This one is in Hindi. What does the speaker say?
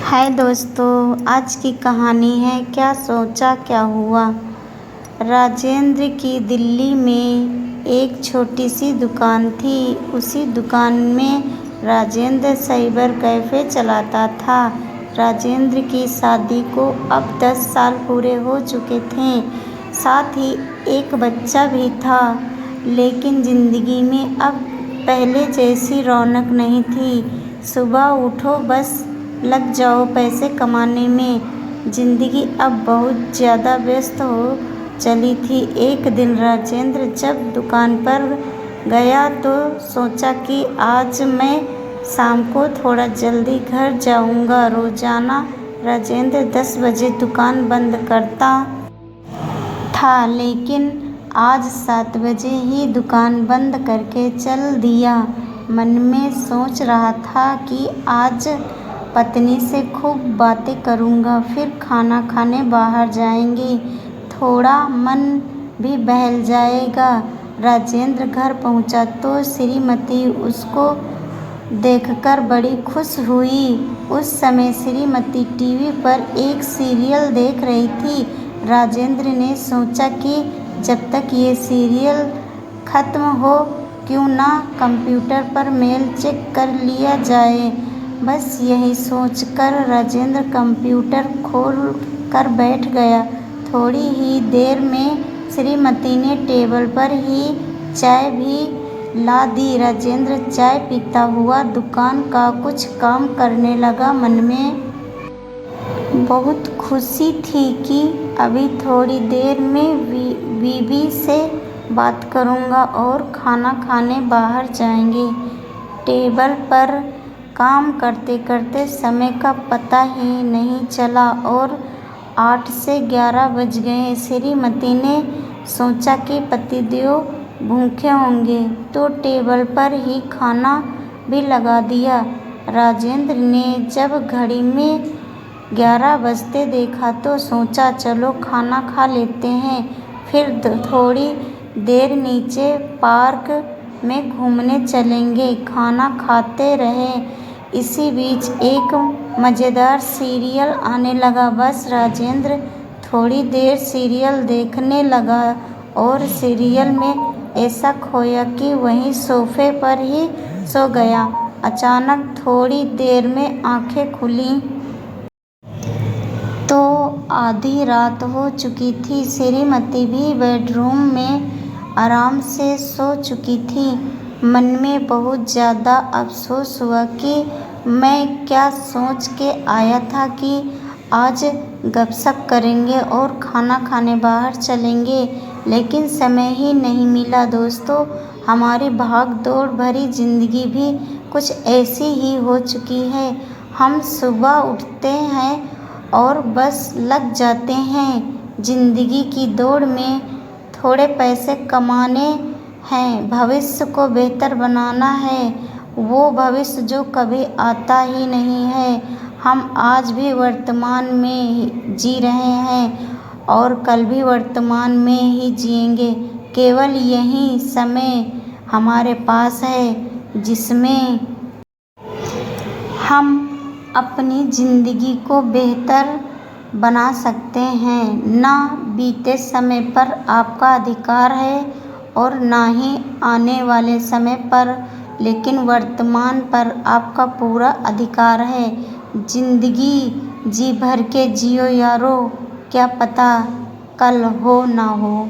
हाय दोस्तों, आज की कहानी है क्या सोचा क्या हुआ। राजेंद्र की दिल्ली में एक छोटी सी दुकान थी। उसी दुकान में राजेंद्र साइबर कैफ़े चलाता था। राजेंद्र की शादी को अब 10 साल पूरे हो चुके थे, साथ ही एक बच्चा भी था। लेकिन ज़िंदगी में अब पहले जैसी रौनक नहीं थी। सुबह उठो बस लग जाओ पैसे कमाने में। ज़िंदगी अब बहुत ज़्यादा व्यस्त हो चली थी। एक दिन राजेंद्र जब दुकान पर गया तो सोचा कि आज मैं शाम को थोड़ा जल्दी घर जाऊंगा। रोज़ाना राजेंद्र 10 बजे दुकान बंद करता था, लेकिन आज 7 बजे ही दुकान बंद करके चल दिया। मन में सोच रहा था कि आज पत्नी से खूब बातें करूंगा, फिर खाना खाने बाहर जाएंगे, थोड़ा मन भी बहल जाएगा। राजेंद्र घर पहुंचा तो श्रीमती उसको देखकर बड़ी खुश हुई। उस समय श्रीमती टीवी पर एक सीरियल देख रही थी। राजेंद्र ने सोचा कि जब तक ये सीरियल खत्म हो क्यों ना कंप्यूटर पर मेल चेक कर लिया जाए। बस यही सोचकर राजेंद्र कंप्यूटर खोल कर बैठ गया। थोड़ी ही देर में श्रीमती ने टेबल पर ही चाय भी ला दी। राजेंद्र चाय पीता हुआ दुकान का कुछ काम करने लगा। मन में बहुत खुशी थी कि अभी थोड़ी देर में बीवी से बात करूंगा और खाना खाने बाहर जाएंगे। टेबल पर काम करते करते समय का पता ही नहीं चला और 8 से 11 बज गए। श्रीमती ने सोचा कि पतिदेव भूखे होंगे तो टेबल पर ही खाना भी लगा दिया। राजेंद्र ने जब घड़ी में 11 बजते देखा तो सोचा चलो खाना खा लेते हैं, फिर थोड़ी देर नीचे पार्क में घूमने चलेंगे। खाना खाते रहे। इसी बीच एक मज़ेदार सीरियल आने लगा। बस राजेंद्र थोड़ी देर सीरियल देखने लगा और सीरियल में ऐसा खोया कि वहीं सोफे पर ही सो गया। अचानक थोड़ी देर में आंखें खुली तो आधी रात हो चुकी थी। श्रीमती भी बेडरूम में आराम से सो चुकी थी। मन में बहुत ज़्यादा अफसोस हुआ कि मैं क्या सोच के आया था कि आज गपशप करेंगे और खाना खाने बाहर चलेंगे, लेकिन समय ही नहीं मिला। दोस्तों, हमारी भाग दौड़ भरी ज़िंदगी भी कुछ ऐसी ही हो चुकी है। हम सुबह उठते हैं और बस लग जाते हैं ज़िंदगी की दौड़ में। थोड़े पैसे कमाने हैं, भविष्य को बेहतर बनाना है, वो भविष्य जो कभी आता ही नहीं है। हम आज भी वर्तमान में जी रहे हैं और कल भी वर्तमान में ही जिएंगे। केवल यही समय हमारे पास है जिसमें हम अपनी ज़िंदगी को बेहतर बना सकते हैं। ना बीते समय पर आपका अधिकार है और ना ही आने वाले समय पर, लेकिन वर्तमान पर आपका पूरा अधिकार है। ज़िंदगी जी भर के जियो यारो, क्या पता कल हो ना हो।